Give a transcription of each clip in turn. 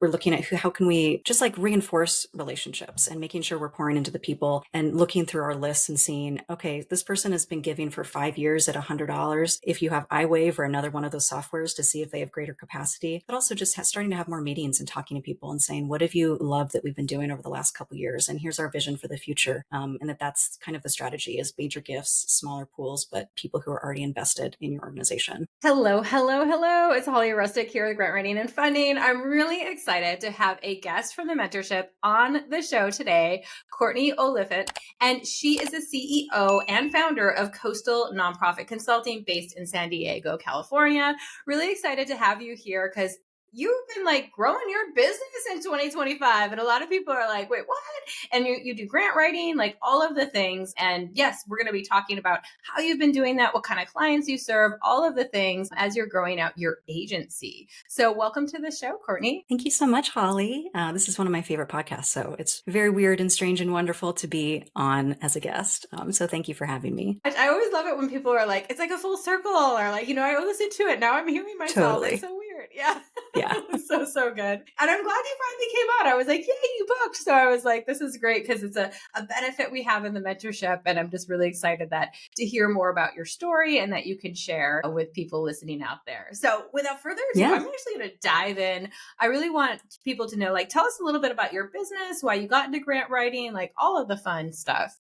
we're looking at how can we just like reinforce relationships and making sure we're pouring into the people and looking through our lists and seeing, okay, this person has been giving for 5 years at $100. If you have iWave or another one of those softwares to see if they have greater capacity, but also just starting to have more meetings and talking to people and saying, what have you loved that we've been doing over the last couple of years? And here's our vision for the future. And that's kind of the strategy is major gifts, smaller pools, but people who are already invested in your organization. Hello, hello, hello. It's Holly Rustick here with Grant Writing and Funding. I'm really excited to have a guest from the mentorship on the show today, Courtney Oliphant. And she is the CEO and founder of Coastal Nonprofit Consulting based in San Diego, California. Really excited to have you here because you've been like growing your business in 2025. And a lot of people are like, wait, what? And you do grant writing, like all of the things. And yes, we're going to be talking about how you've been doing that, what kind of clients you serve, all of the things as you're growing out your agency. So welcome to the show, Courtney. Thank you so much, Holly. This is one of my favorite podcasts, so it's very weird and strange and wonderful to be on as a guest. So thank you for having me. I always love it when people are like, it's like a full circle, or like, I listened to it. Now I'm hearing myself. It's Totally. so weird. Yeah. Yeah. So good. And I'm glad you finally came out. I was like, yay, you booked. So I was like, this is great because it's a benefit we have in the mentorship. And I'm just really excited that to hear more about your story and that you can share with people listening out there. So without further ado, Yeah. I'm actually going to dive in. I really want people to know, like, tell us a little bit about your business, why you got into grant writing, like all of the fun stuff.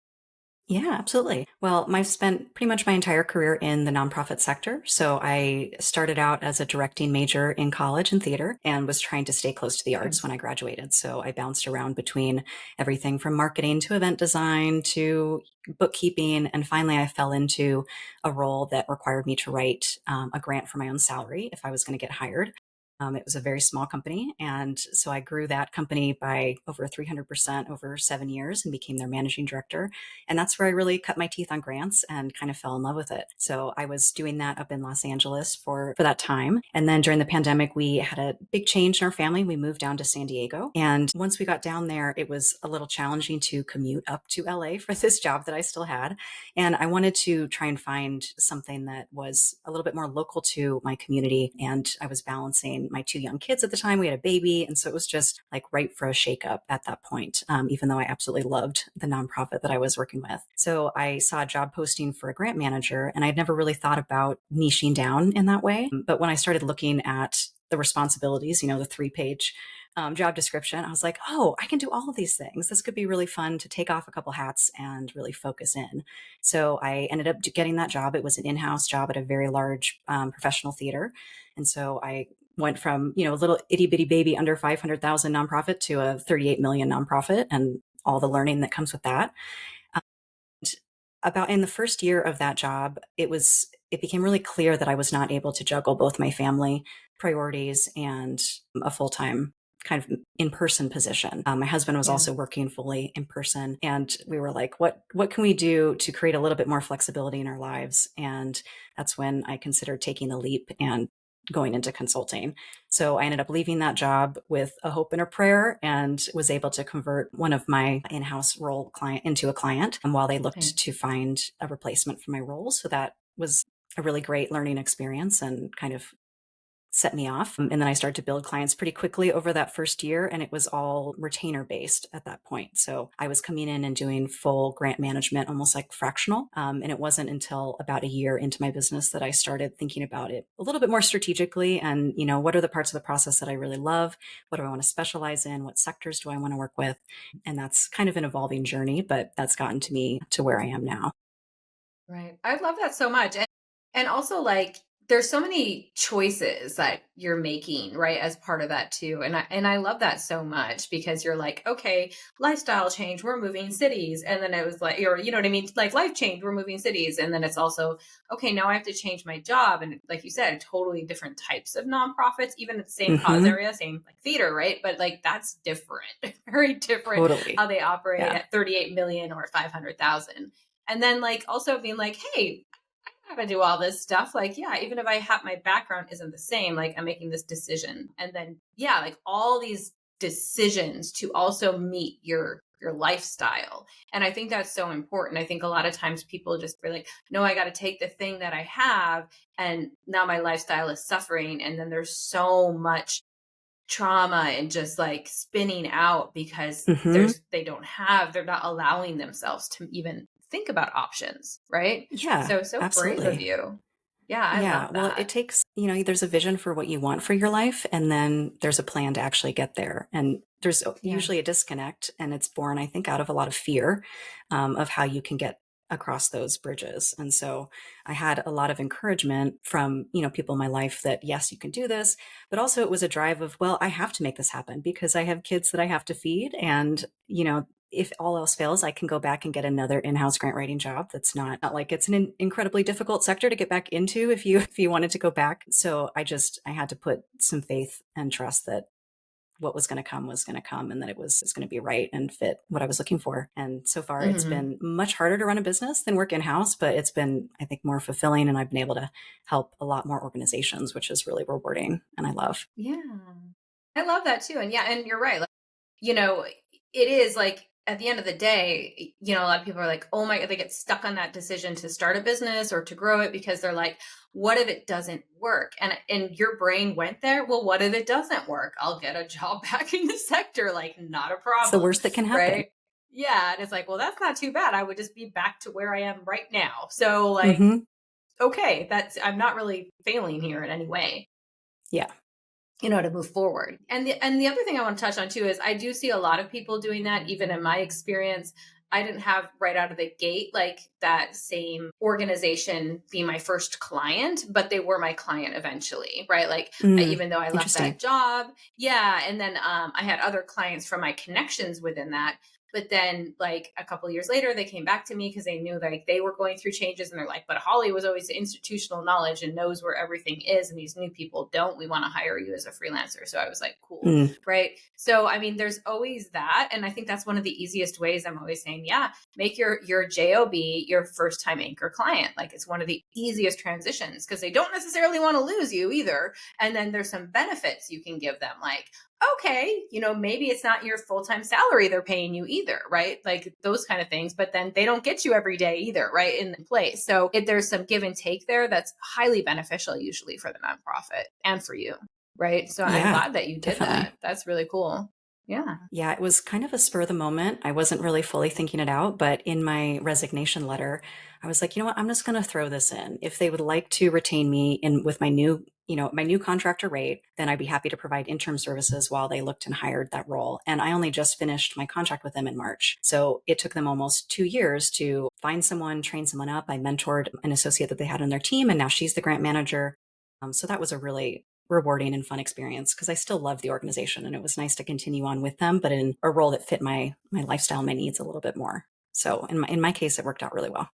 Yeah, absolutely. Well, I've spent pretty much my entire career in the nonprofit sector. So I started out as a directing major in college in theater and was trying to stay close to the arts when I graduated. So I bounced around between everything from marketing to event design to bookkeeping. And finally, I fell into a role that required me to write a grant for my own salary if I was going to get hired. It was a very small company. And so I grew that company by over 300% over 7 years and became their managing director. And that's where I really cut my teeth on grants and kind of fell in love with it. So I was doing that up in Los Angeles for that time. And then during the pandemic, we had a big change in our family. We moved down to San Diego. And once we got down there, it was a little challenging to commute up to LA for this job that I still had. And I wanted to try and find something that was a little bit more local to my community. And I was balancing my two young kids at the time. We had a baby. And so it was just like ripe for a shakeup at that point, even though I absolutely loved the nonprofit that I was working with. So I saw a job posting for a grant manager, and I'd never really thought about niching down in that way. But when I started looking at the responsibilities, the 3-page job description, I was like, oh, I can do all of these things. This could be really fun to take off a couple hats and really focus in. So I ended up getting that job. It was an in-house job at a very large professional theater. And so I went from, a little itty bitty baby under 500,000 nonprofit to a 38 million nonprofit and all the learning that comes with that. About in the first year of that job, it became really clear that I was not able to juggle both my family priorities and a full-time kind of in-person position. My husband was Yeah. also working fully in person, and we were like, what can we do to create a little bit more flexibility in our lives? And that's when I considered taking the leap and going into consulting. So I ended up leaving that job with a hope and a prayer and was able to convert one of my in-house role client into a client while they Okay. looked to find a replacement for my role. So that was a really great learning experience and kind of set me off. And then I started to build clients pretty quickly over that first year. And it was all retainer based at that point. So I was coming in and doing full grant management, almost like fractional. And it wasn't until about a year into my business that I started thinking about it a little bit more strategically. And, what are the parts of the process that I really love? What do I want to specialize in? What sectors do I want to work with? And that's kind of an evolving journey, but that's gotten to me to where I am now. Right. I love that so much. And also like there's so many choices that you're making, right, as part of that too. And I love that so much because you're like, okay, lifestyle change, we're moving cities. And then it was like, or you know what I mean? Like life change, we're moving cities. And then it's also, okay, now I have to change my job. And like you said, totally different types of nonprofits, even the same cause Hmm. area, same like theater, right? But like that's different, very different Totally. how they operate Yeah. at 38 million or 500,000. And then like also being like, hey, I gotta do all this stuff. Like, yeah, even if I have my background isn't the same, like I'm making this decision. And then yeah, like all these decisions to also meet your lifestyle. And I think that's so important. I think a lot of times people just be like, no, I gotta take the thing that I have and now my lifestyle is suffering. And then there's so much trauma and just like spinning out because Hmm. they're not allowing themselves to even think about options, right? Yeah, So brave of absolutely. you. Yeah, I Yeah, love well, it that. takes, there's a vision for what you want for your life, and then there's a plan to actually get there. And there's Yeah. usually a disconnect, and it's born, I think, out of a lot of fear of how you can get across those bridges. And so I had a lot of encouragement from, people in my life that, yes, you can do this. But also it was a drive of, well, I have to make this happen because I have kids that I have to feed. And, if all else fails, I can go back and get another in-house grant writing job. That's not like it's an incredibly difficult sector to get back into if you wanted to go back. So I had to put some faith and trust that what was going to come, and that it's going to be right and fit what I was looking for. And so far it's Hmm. been much harder to run a business than work in-house, but it's been, I think, more fulfilling, and I've been able to help a lot more organizations, which is really rewarding and I love. Yeah. I love that too. And yeah, and you're right. Like, you know, it is like at the end of the day, a lot of people are like, oh my, they get stuck on that decision to start a business or to grow it because they're like, what if it doesn't work? And your brain went there. Well, what if it doesn't work? I'll get a job back in the sector, like not a It's the problem. worst that can happen. Right. Yeah. And it's like, well, that's not too bad. I would just be back to where I am right now. So like, Hmm. okay, I'm not really failing here in any way, Yeah. to move forward. And the other thing I want to touch on too is I do see a lot of people doing that. Even in my experience, I didn't have right out of the gate like that same organization be my first client, but they were my client eventually, right? Like even though I left that Interesting. job, yeah. And then I had other clients from my connections within that. But then, like a couple years later, they came back to me because they knew like they were going through changes, and they're like, "But Holly was always institutional knowledge and knows where everything is, and these new people don't. We want to hire you as a freelancer." So I was like, "Cool, Mm, right?" So I mean, there's always that, and I think that's one of the easiest ways. I'm always saying, yeah, make your job your first time anchor client. Like it's one of the easiest transitions because they don't necessarily want to lose you either, and then there's some benefits you can give them, like okay, maybe it's not your full time salary they're paying you either, right? Like those kind of things, but then they don't get you every day either, right? In place. So if there's some give and take there, that's highly beneficial usually for the nonprofit and for you, right? So I'm yeah, glad that you did definitely. that. That's really cool. Yeah. Yeah, it was kind of a spur of the moment. I wasn't really fully thinking it out, but in my resignation letter, I was like, you know what, I'm just going to throw this in. If they would like to retain me in with my new contractor rate, then I'd be happy to provide interim services while they looked and hired that role. And I only just finished my contract with them in March. So it took them almost 2 years to find someone, train someone up. I mentored an associate that they had on their team, and now she's the grant manager. So that was a really rewarding and fun experience because I still love the organization, and it was nice to continue on with them, but in a role that fit my lifestyle, my needs a little bit more. So in my case, it worked out really well.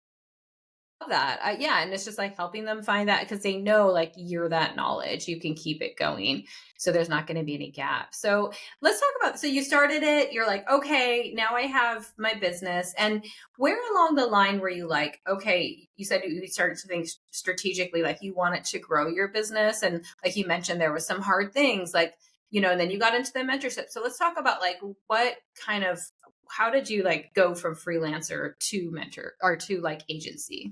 Love that. Yeah, and it's just like helping them find that because they know like you're that knowledge, you can keep it going. So there's not going to be any gap. So let's talk about. So you started it. You're like, okay, now I have my business. And where along the line were you like, okay, you said you started to think strategically, like you wanted to grow your business, and like you mentioned, there was some hard things, like and then you got into the mentorship. So let's talk about like what kind of how did you like go from freelancer to mentor or to like agency?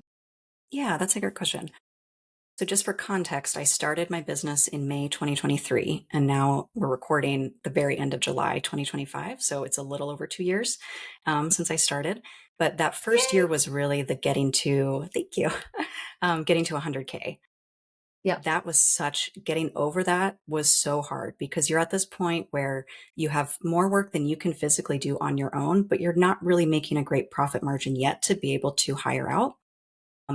Yeah, that's a great question. So just for context, I started my business in May 2023, and now we're recording the very end of July 2025. So it's a little over 2 years since I started. But that first year Yay. was really the getting to, thank you, getting to 100K. Yeah. Getting over that was so hard because you're at this point where you have more work than you can physically do on your own, but you're not really making a great profit margin yet to be able to hire out.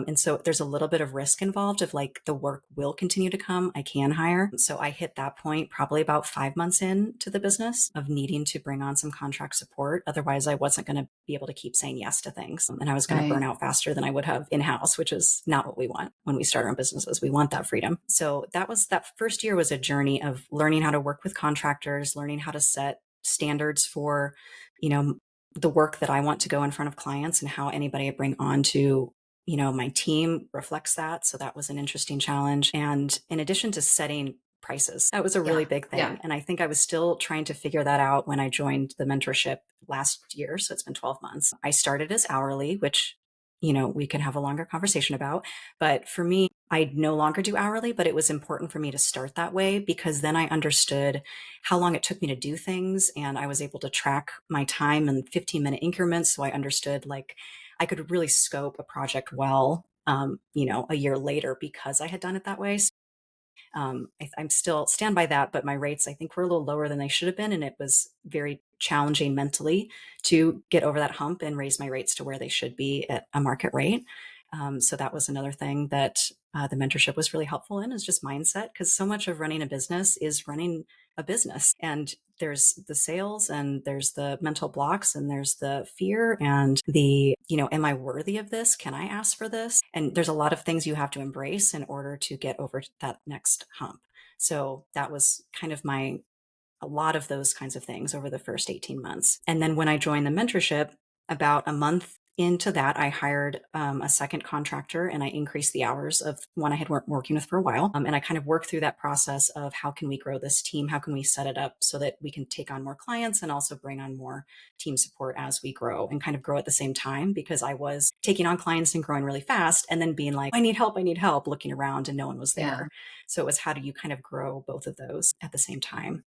And so there's a little bit of risk involved of like the work will continue to come. I can hire. So I hit that point probably about 5 months into the business of needing to bring on some contract support. Otherwise, I wasn't going to be able to keep saying yes to things. And I was going to burn Right. out faster than I would have in house, which is not what we want when we start our own businesses. We want that freedom. So that first year was a journey of learning how to work with contractors, learning how to set standards for, you know, the work that I want to go in front of clients and how anybody I bring on to my team reflects that. So that was an interesting challenge. And in addition to setting prices, that was a really Yeah. big Yeah. thing. And I think I was still trying to figure that out when I joined the mentorship last year. So it's been 12 months. I started as hourly, which, we can have a longer conversation about. But for me, I no longer do hourly, but it was important for me to start that way because then I understood how long it took me to do things. And I was able to track my time in 15-minute increments. So I understood like I could really scope a project well, a year later because I had done it that way. I'm still stand by that, but my rates I think were a little lower than they should have been, and it was very challenging mentally to get over that hump and raise my rates to where they should be at a market rate. So that was another thing that the mentorship was really helpful in is just mindset because so much of running a business is running a business and there's the sales and there's the mental blocks and there's the fear and am I worthy of this? Can I ask for this? And there's a lot of things you have to embrace in order to get over that next hump. So that was kind of a lot of those kinds of things over the first 18 months. And then when I joined the mentorship, about a month into that, I hired a second contractor and I increased the hours of one I had working with for a while. And I kind of worked through that process of how can we grow this team? How can we set it up so that we can take on more clients and also bring on more team support as we grow and kind of grow at the same time? Because I was taking on clients and growing really fast and then being like, I need help, looking around and no one was Yeah. there. So it was how do you kind of grow both of those at the same time?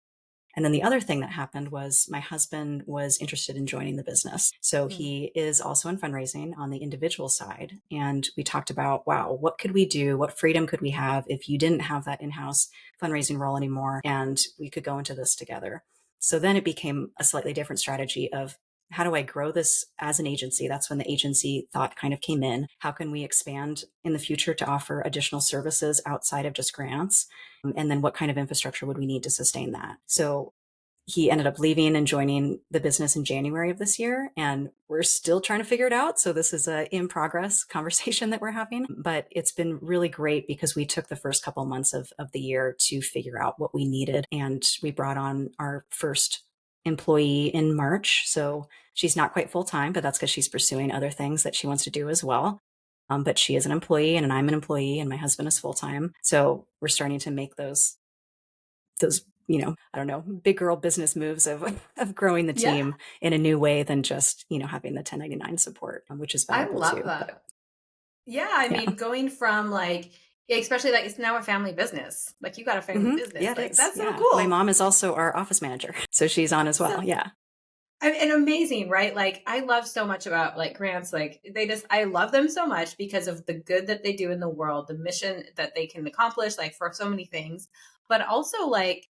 And then the other thing that happened was my husband was interested in joining the business. So Mm. he is also in fundraising on the individual side. And we talked about, wow, what could we do? What freedom could we have if you didn't have that in-house fundraising role anymore? And we could go into this together. So then it became a slightly different strategy of how do I grow this as an agency? That's when the agency thought kind of came in. How can we expand in the future to offer additional services outside of just grants? And then what kind of infrastructure would we need to sustain that? So he ended up leaving and joining the business in January of this year, and we're still trying to figure it out. So this is a in progress conversation that we're having, but it's been really great because we took the first couple of months of the year to figure out what we needed. And we brought on our first employee in March. So she's not quite full time, but that's because she's pursuing other things that she wants to do as well. But she is an employee and I'm an employee and my husband is full time. So we're starting to make those I don't know, big girl business moves of of growing the Yeah. team in a new way than just having the 1099 support, which is I valuable love too. But that. Yeah. I yeah. mean, going from like, especially like it's now a family business. Like you got a family Yeah, business. it Like is. that's so Yeah, my cool. mom is also our office manager, so she's on as So well. Yeah. and amazing, right? Like I love so much about like grants. Like I love them so much because of the good that they do in the world, the mission that they can accomplish, like for so many things, but also like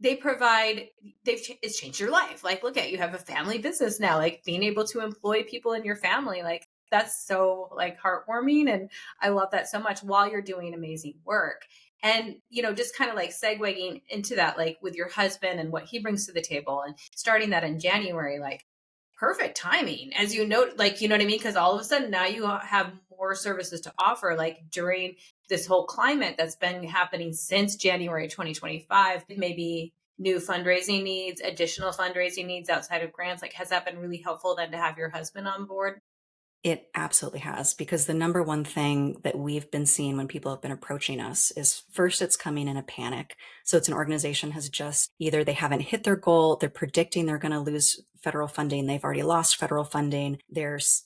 they provide it's changed your life. Like look at you have a family business now, like being able to employ people in your family, like that's so like heartwarming, and I love that so much while you're doing amazing work. And just kind of like segueing into that, like with your husband and what he brings to the table and starting that in January, like perfect timing, as you know, like, you know what I mean? Because all of a sudden now you have more services to offer, like during this whole climate that's been happening since January 2025, maybe new fundraising needs, additional fundraising needs outside of grants. Like, has that been really helpful then to have your husband on board? It absolutely has, because the number one thing that we've been seeing when people have been approaching us is first, it's coming in a panic. So it's an organization has just either they haven't hit their goal, they're predicting they're going to lose federal funding, they've already lost federal funding. There's,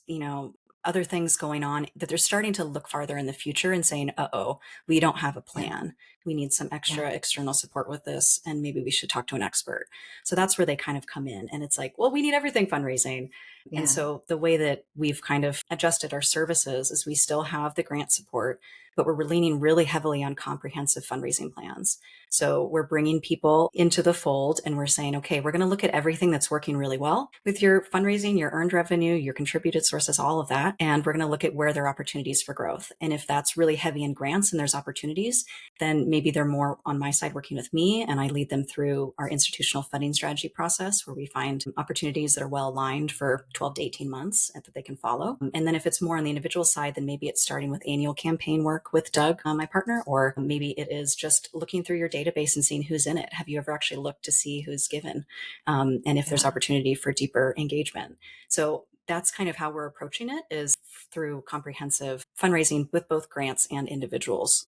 other things going on that they're starting to look farther in the future and saying, uh-oh, we don't have a Yeah. plan. We need some Yeah. extra external support with this, and maybe we should talk to an expert. So that's where they kind of come in. And it's like, well, we need everything fundraising. And Yeah. so the way that we've kind of adjusted our services is we still have the grant support, but we're leaning really heavily on comprehensive fundraising plans. So we're bringing people into the fold and we're saying, okay, we're going to look at everything that's working really well with your fundraising, your earned revenue, your contributed sources, all of that. And we're going to look at where there are opportunities for growth. And if that's really heavy in grants and there's opportunities, then maybe they're more on my side working with me and I lead them through our institutional funding strategy process where we find opportunities that are well aligned for 12 to 18 months and that they can follow. And then if it's more on the individual side, then maybe it's starting with annual campaign work with Doug, my partner, or maybe it is just looking through your database and seeing who's in it. Have you ever actually looked to see who's given? And if there's Yeah. opportunity for deeper engagement. So that's kind of how we're approaching it, is through comprehensive fundraising with both grants and individuals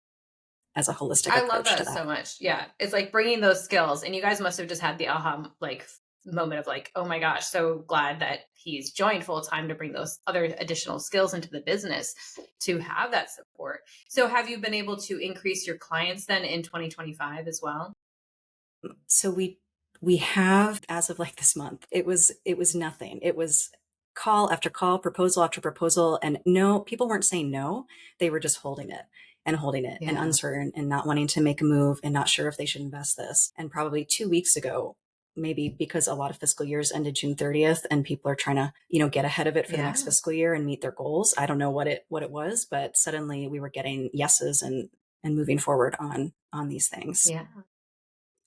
as a holistic I love approach to that that. so much. Yeah. It's like bringing those skills, and you guys must have just had the aha, like moment of like, oh my gosh, so glad that he's joined full time to bring those other additional skills into the business to have that support. So have you been able to increase your clients then in 2025 as well? So we have, as of like this month, it was nothing. It was call after call, proposal after proposal, and no, people weren't saying no. They were just holding it and Yeah. uncertain and not wanting to make a move and not sure if they should invest this. And probably 2 weeks ago, maybe because a lot of fiscal years ended June 30th and people are trying to, get ahead of it for the next Yeah. fiscal year and meet their goals. I don't know what it was, but suddenly we were getting yeses and moving forward on these things. Yeah.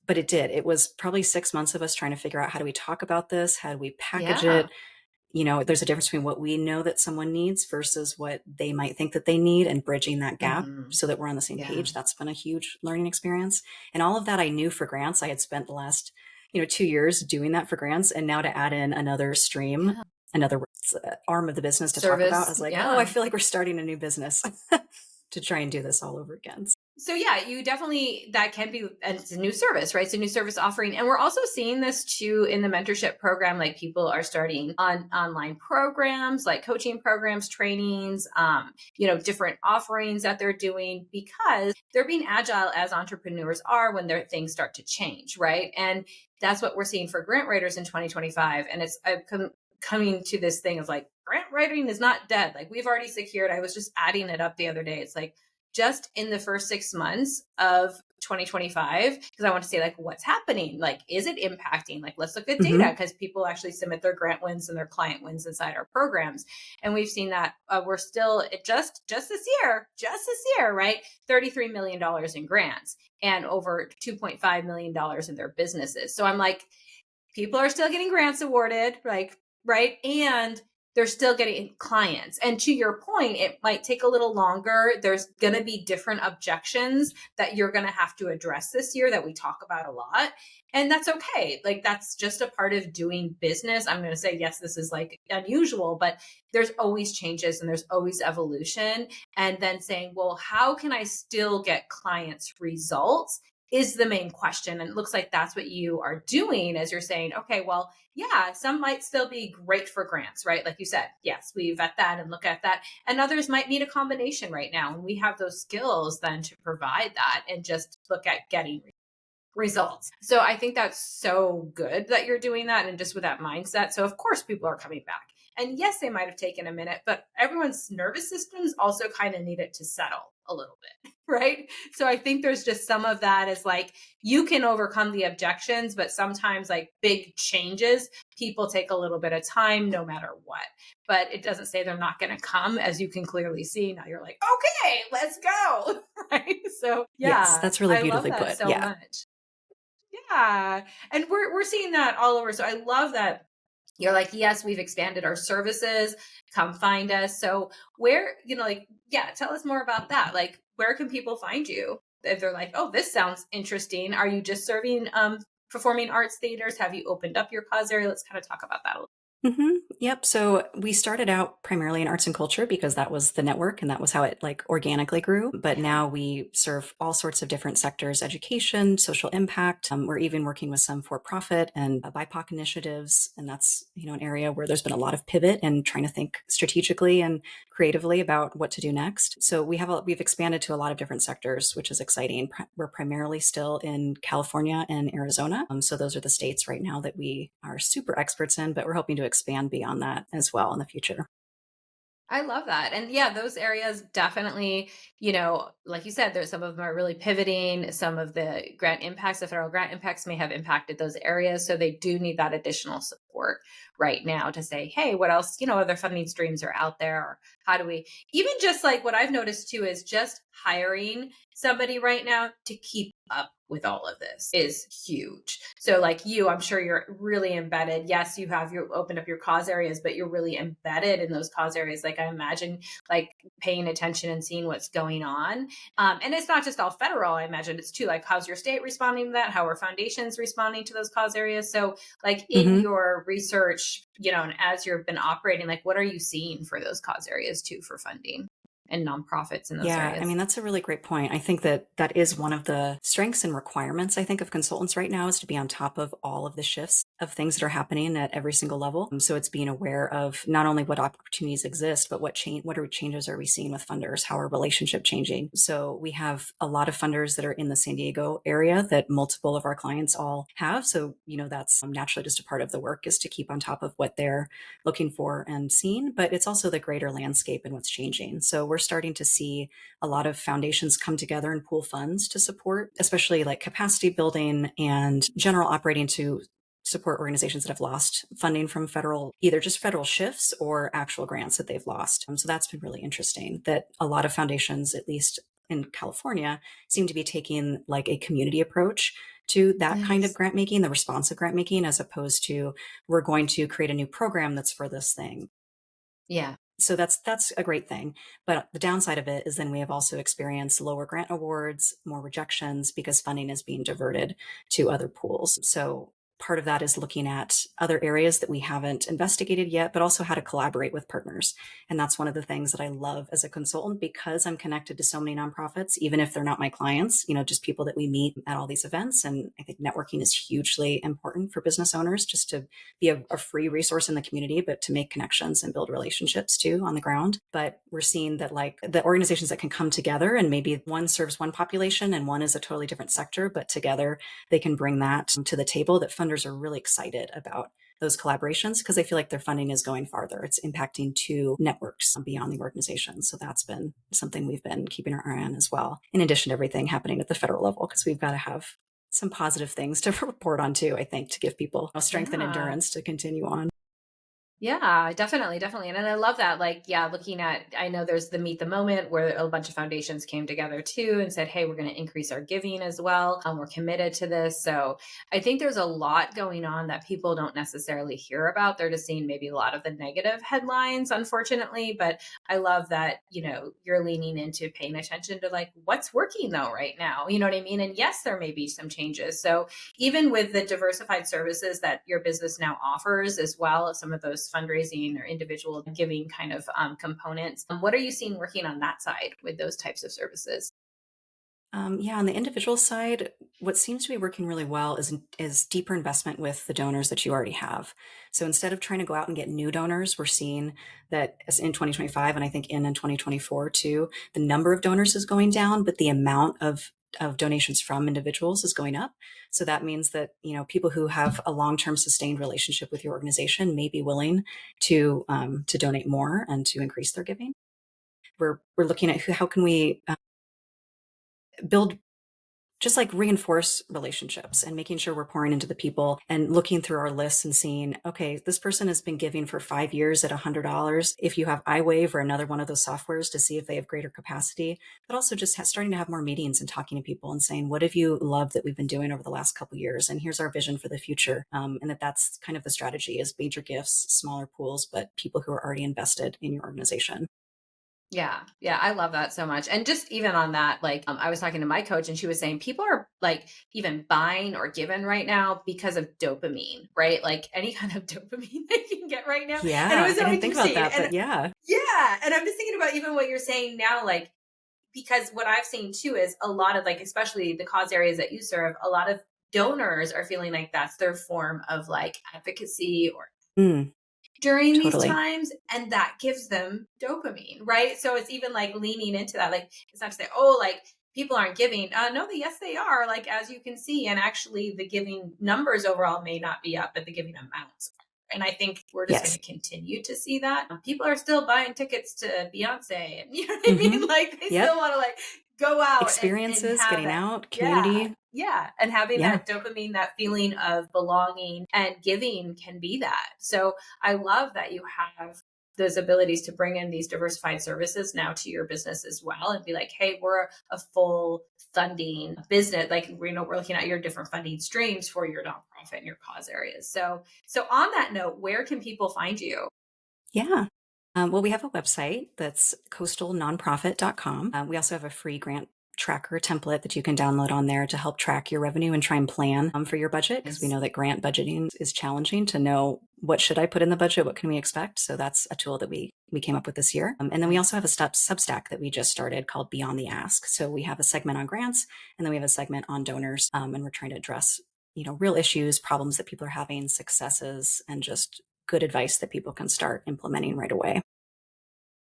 But it did. It was probably 6 months of us trying to figure out, how do we talk about this? How do we package Yeah. it? There's a difference between what we know that someone needs versus what they might think that they need, and bridging that gap Hmm. so that we're on the same Yeah. page. That's been a huge learning experience. And all of that I knew for grants. I had spent the last, 2 years doing that for grants. And now to add in another stream, Yeah. another arm of the business to talk about, I Service. was like, oh, I Yeah. feel like we're starting a new business to try and do this all over again. So yeah, you definitely, that can be, and it's a new service, right? It's a new service offering. And we're also seeing this too in the mentorship program. Like people are starting on online programs, like coaching programs, trainings, different offerings that they're doing because they're being agile as entrepreneurs are when their things start to change, right? And that's what we're seeing for grant writers in 2025. And it's coming to this thing of like, grant writing is not dead. Like we've already secured, I was just adding it up the other day. It's like, just in the first 6 months of 2025, because I want to say, like, what's happening? Like, is it impacting? Like, let's look at data Hmm. because people actually submit their grant wins and their client wins inside our programs. And we've seen that we're still just this year, right? $33 million in grants and over $2.5 million in their businesses. So I'm like, people are still getting grants awarded, like, right? And they're still getting clients. And to your point, it might take a little longer. There's going to be different objections that you're going to have to address this year that we talk about a lot. And that's okay. Like, that's just a part of doing business. I'm going to say, yes, this is like unusual, but there's always changes and there's always evolution. And then saying, well, how can I still get clients results? Is the main question. And it looks like that's what you are doing as you're saying, okay, well, yeah, some might still be great for grants, right? Like you said, yes, we vet that and look at that. And others might need a combination right now. And we have those skills then to provide that and just look at getting results. So I think that's so good that you're doing that and just with that mindset. So of course people are coming back. And yes, they might have taken a minute, but everyone's nervous systems also kind of need it to settle a little bit, right? So I think there's just some of that is like you can overcome the objections, but sometimes like big changes, people take a little bit of time no matter what. But it doesn't say they're not going to come, as you can clearly see. Now you're like, okay, let's go. Right. So Yes, yeah, that's really I love beautifully that put. so Yeah. much. Yeah. And we're seeing that all over. So I love that you're like, yes, we've expanded our services. Come find us. So where, like, yeah, tell us more about that. Like, where can people find you if they're like, oh, this sounds interesting? Are you just serving performing arts theaters? Have you opened up your cause area? Let's kind of talk about that a little. Yep. So we started out primarily in arts and culture because that was the network and that was how it like organically grew. But Yeah. now we serve all sorts of different sectors: education, social impact. We're even working with some for profit and BIPOC initiatives. And that's, an area where there's been a lot of pivot and trying to think strategically and creatively about what to do next. So we've expanded to a lot of different sectors, which is exciting. We're primarily still in California and Arizona. So those are the states right now that we are super experts in, but we're hoping to expand beyond that as well in the future. I love that. And yeah, those areas definitely, like you said, there's some of them are really pivoting. Some of the grant impacts, the federal grant impacts may have impacted those areas. So they do need that additional support right now to say, hey, what else, other funding streams are out there? Or how do we, even just like what I've noticed too, is just hiring somebody right now to keep up with all of this is huge. So like you, I'm sure you're really embedded. Yes, you opened up your cause areas, but you're really embedded in those cause areas. Like I imagine like paying attention and seeing what's going on. And it's not just all federal. I imagine it's too like, how's your state responding to that? How are foundations responding to those cause areas? So like in Hmm. your research, and as you've been operating, like what are you seeing for those cause areas too for funding? and nonprofits in those Yeah, I areas? mean, that's a really great point. I think that that is one of the strengths and requirements, I think, of consultants right now is to be on top of all of the shifts of things that are happening at every single level. So it's being aware of not only what opportunities exist, but what changes are we seeing with funders? How are relationship changing? So we have a lot of funders that are in the San Diego area that multiple of our clients all have. So, that's naturally just a part of the work is to keep on top of what they're looking for and seeing, but it's also the greater landscape and what's changing. So we're starting to see a lot of foundations come together and pool funds to support, especially like capacity building and general operating to support organizations that have lost funding from either just federal shifts or actual grants that they've lost. So that's been really interesting that a lot of foundations, at least in California, seem to be taking like a community approach to that kind of Nice. grant making, the responsive grant making, as opposed to we're going to create a new program that's for this thing. Yeah. So that's a great thing. But the downside of it is then we have also experienced lower grant awards, more rejections because funding is being diverted to other pools. So part of that is looking at other areas that we haven't investigated yet, but also how to collaborate with partners. And that's one of the things that I love as a consultant because I'm connected to so many nonprofits, even if they're not my clients, just people that we meet at all these events. And I think networking is hugely important for business owners just to be a free resource in the community, but to make connections and build relationships too on the ground. But we're seeing that like the organizations that can come together and maybe one serves one population and one is a totally different sector, but together they can bring that to the table, that funders are really excited about those collaborations because they feel like their funding is going farther. It's impacting two networks beyond the organization. So that's been something we've been keeping our eye on as well, in addition to everything happening at the federal level, because we've got to have some positive things to report on too, I think, to give people strength and Yeah. endurance to continue on. Yeah, definitely, definitely. And I love that. Like, yeah, looking at, I know there's the Meet the Moment where a bunch of foundations came together too and said, hey, we're going to increase our giving as well. We're committed to this. So I think there's a lot going on that people don't necessarily hear about. They're just seeing maybe a lot of the negative headlines, unfortunately. But I love that, you're leaning into paying attention to like what's working though right now. You know what I mean? And yes, there may be some changes. So even with the diversified services that your business now offers, as well as some of those fundraising or individual giving kind of components, what are you seeing working on that side with those types of services? Yeah, on the individual side, what seems to be working really well is deeper investment with the donors that you already have. So instead of trying to go out and get new donors, we're seeing that as in 2025, and I think in 2024 too, the number of donors is going down, but the amount of donations from individuals is going up. So that means that people who have a long-term sustained relationship with your organization may be willing to donate more and to increase their giving. We're looking at how can we build just like reinforce relationships and making sure we're pouring into the people and looking through our lists and seeing, okay, this person has been giving for 5 years at $100. If you have iWave or another one of those softwares to see if they have greater capacity, but also just starting to have more meetings and talking to people and saying, what have you loved that we've been doing over the last couple of years? And here's our vision for the future. And that's kind of the strategy is major gifts, smaller pools, but people who are already invested in your organization. Yeah. Yeah. I love that so much. And just even on that, like I was talking to my coach and she was saying people are like even buying or given right now because of dopamine, right? Like any kind of dopamine they can get right now. And it Yeah, was I so didn't think about interesting. that, And but yeah. yeah. And I'm just thinking about even what you're saying now, like, because what I've seen too is a lot of like, especially the cause areas that you serve, a lot of donors are feeling like that's their form of like advocacy or Mm, during these totally. times, and that gives them dopamine, right? So it's even like leaning into that, like it's not to say, oh, like people aren't giving. No, yes, they are. Like as you can see, and actually the giving numbers overall may not be up, but the giving amounts are. And I think we're just going Yes. to continue to see that. People are still buying tickets to Beyonce, and you know what I Hmm. mean. Like they still Yep. want to like go out and Experiences, have getting that. out, Yeah, community. yeah, and having Yeah. that dopamine, that feeling of belonging and giving can be that. So I love that you have those abilities to bring in these diversified services now to your business as well and be like, hey, we're a full funding business. Like, we're looking at your different funding streams for your nonprofit and your cause areas. So on that note, where can people find you? Yeah. Well, we have a website that's coastalnonprofit.com. We also have a free grant tracker template that you can download on there to help track your revenue and try and plan for your budget, because we Yes. know that grant budgeting is challenging to know what should I put in the budget, what can we expect. So that's a tool that we came up with this year. And then we also Nice. have a Substack that we just started called Beyond the Ask. So we have a segment on grants, and then we have a segment on donors, and we're trying to address real issues, problems that people are having, successes, and just good advice that people can start implementing right away.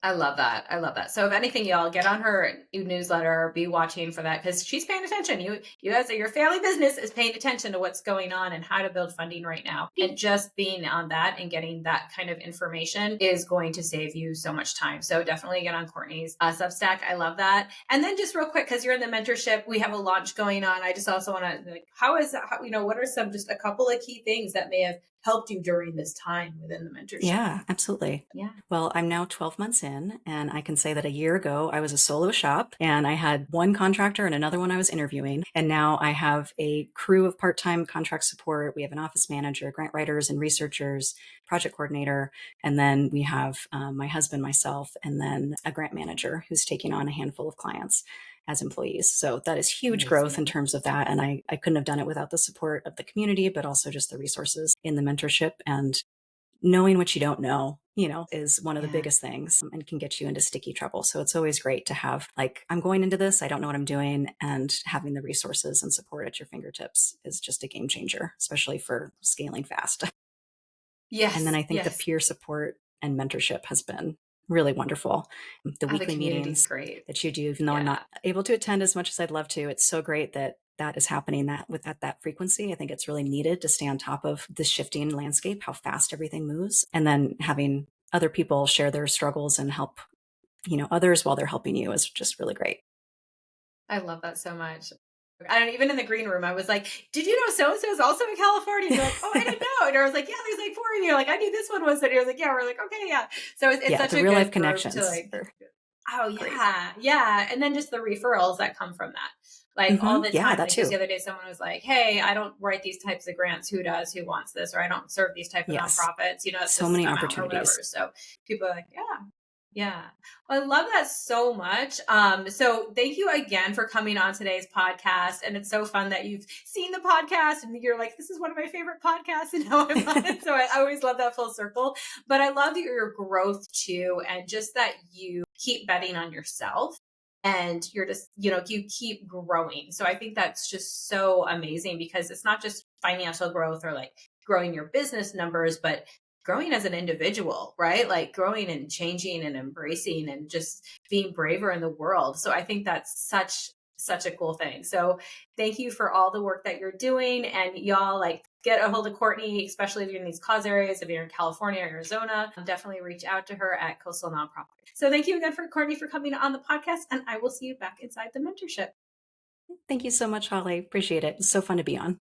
I love that. I love that. So if anything, y'all get on her newsletter, be watching for that because she's paying attention. You as your family business is paying attention to what's going on and how to build funding right now. And just being on that and getting that kind of information is going to save you so much time. So definitely get on Courtney's Substack. I love that. And then just real quick, because you're in the mentorship, we have a launch going on. I just also want to like, what are some just a couple of key things that may have helped you during this time within the mentorship? Yeah, absolutely. Yeah. Well, I'm now 12 months in, and I can say that a year ago, I was a solo shop and I had one contractor and another one I was interviewing. And now I have a crew of part time contract support. We have an office manager, grant writers and researchers, project coordinator. And then we have my husband, myself, and then a grant manager who's taking on a handful of clients as employees. So that is huge growth in Amazing. terms of that. And I couldn't have done it without the support of the community, but also just the resources in the mentorship. And knowing what you don't know, is one of the Yeah. biggest things and can get you into sticky trouble. So it's always great to have, like, I'm going into this, I don't know what I'm doing. And having the resources and support at your fingertips is just a game changer, especially for scaling fast. And then Yes. I think the Yes. peer support and mentorship has been really wonderful. The Oh, the weekly community is meetings great. that you do, even though I'm Yeah. not able to attend as much as I'd love to, it's so great that that is happening at that frequency. I think it's really needed to stay on top of the shifting landscape, how fast everything moves, and then having other people share their struggles and help, others while they're helping you is just really great. I love that so much. I don't even in the green room, I was like, did you know so and so is also in California? And you're like, oh, I didn't know. And I was like, yeah, there's like four of you. Like, I knew this one was, and you're like, yeah, we're like, okay, yeah. So it's Yeah, such the a real life good group to connections like, are oh great. yeah, yeah. And then just the referrals that come from that. Like all the Yeah, time. that Like just the too. other day, someone was like, hey, I don't write these types of grants. Who does? Who wants this? Or I don't serve these type of Yes. nonprofits. It's So just many I'm out or whatever. opportunities. So people are like, yeah. Yeah. Well, I love that so much. So thank you again for coming on today's podcast. And it's so fun that you've seen the podcast and you're like, this is one of my favorite podcasts and now I'm on it. So I always love that full circle. But I love your growth too, and just that you keep betting on yourself and you're just, you keep growing. So I think that's just so amazing because it's not just financial growth or like growing your business numbers, but growing as an individual, right? Like growing and changing and embracing and just being braver in the world. So I think that's such a cool thing. So thank you for all the work that you're doing, and y'all like get a hold of Courtney, especially if you're in these cause areas. If you're in California or Arizona, definitely reach out to her at Coastal Nonprofit. So thank you again for Courtney for coming on the podcast, and I will see you back inside the mentorship. Thank you so much, Holly. Appreciate it. It's so fun to be on.